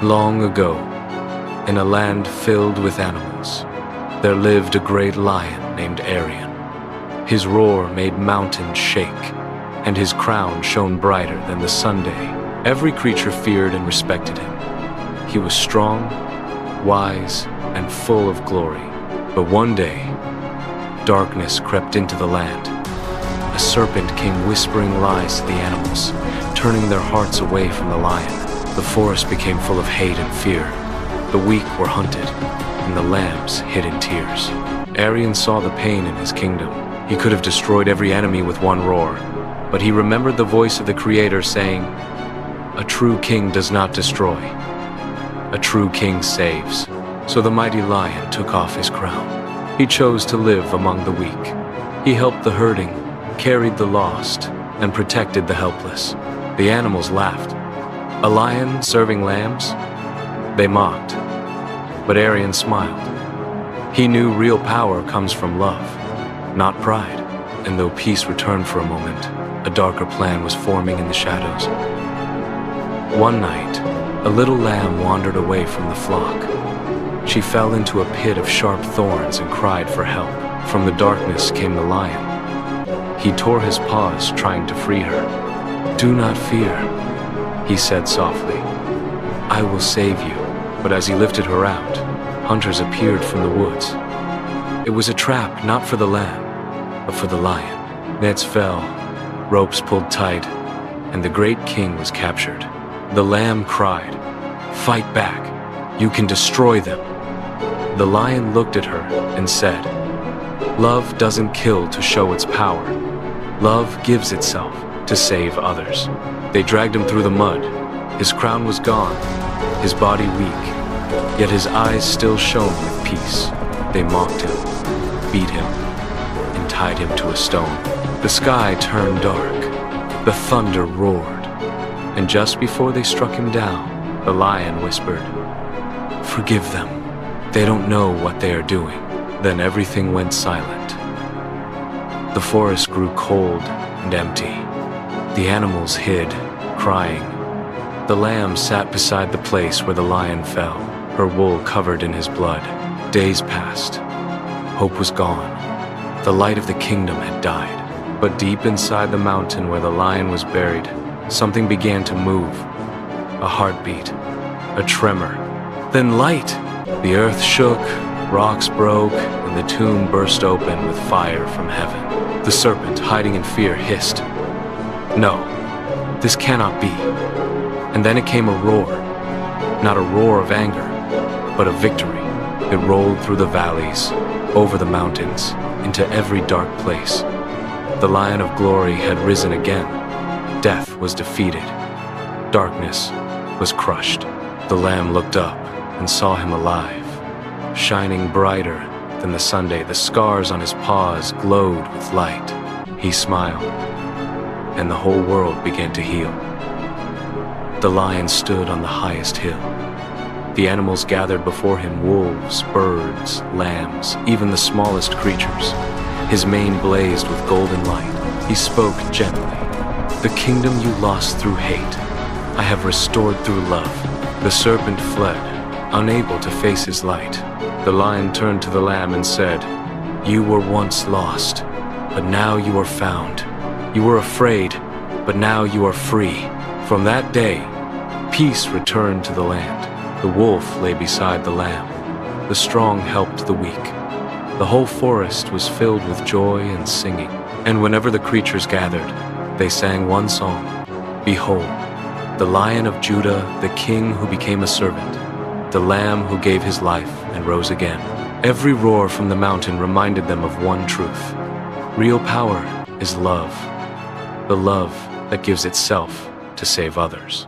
Long ago, in a land filled with animals, there lived a great lion named Arion. His roar made mountains shake, and his crown shone brighter than the sunday. Every creature feared and respected him. He was strong, wise, and full of glory. But one day, darkness crept into the land. A serpent came whispering lies to the animals, turning their hearts away from the lion. The forest became full of hate and fear. The weak were hunted, and the lambs hid in tears. Arion saw the pain in his kingdom. He could have destroyed every enemy with one roar, but he remembered the voice of the Creator saying, "A true king does not destroy. A true king saves." So the mighty lion took off his crown. He chose to live among the weak. He helped the hurting, carried the lost, and protected the helpless. The animals laughed. A lion serving lambs? They mocked. But Arion smiled. He knew real power comes from love, not pride. And though peace returned for a moment, a darker plan was forming in the shadows. One night, a little lamb wandered away from the flock. She fell into a pit of sharp thorns and cried for help. From the darkness came the lion. He tore his paws, trying to free her. "Do not fear," he said softly. "I will save you." But as he lifted her out, hunters appeared from the woods. It was a trap not for the lamb, but for the lion. Nets fell, ropes pulled tight, and the great king was captured. The lamb cried, "Fight back! You can destroy them!" The lion looked at her and said, "Love doesn't kill to show its power. Love gives itself to save others." They dragged him through the mud. His crown was gone, his body weak, yet his eyes still shone with peace. They mocked him, beat him, and tied him to a stone. The sky turned dark, the thunder roared, and just before they struck him down, the lion whispered, "Forgive them. They don't know what they are doing." Then everything went silent. The forest grew cold and empty. The animals hid, crying. The lamb sat beside the place where the lion fell, her wool covered in his blood. Days passed. Hope was gone. The light of the kingdom had died. But deep inside the mountain where the lion was buried, something began to move. A heartbeat, a tremor, then light. The earth shook, rocks broke, and the tomb burst open with fire from heaven. The serpent, hiding in fear, hissed, "No, this cannot be." And then it came a roar, not a roar of anger, but of victory. It rolled through the valleys, over the mountains, into every dark place. The Lion of Glory had risen again. Death was defeated. Darkness was crushed. The Lamb looked up and saw him alive, shining brighter than the Sunday. The scars on his paws glowed with light. He smiled, and the whole world began to heal. The lion stood on the highest hill. The animals gathered before him, wolves, birds, lambs, even the smallest creatures. His mane blazed with golden light. He spoke gently. "The kingdom you lost through hate, I have restored through love." The serpent fled, unable to face his light. The lion turned to the lamb and said, "You were once lost, but now you are found. You were afraid, but now you are free." From that day, peace returned to the land. The wolf lay beside the lamb. The strong helped the weak. The whole forest was filled with joy and singing. And whenever the creatures gathered, they sang one song, "Behold, the Lion of Judah, the King who became a servant, the Lamb who gave his life and rose again." Every roar from the mountain reminded them of one truth. Real power is love, the love that gives itself to save others.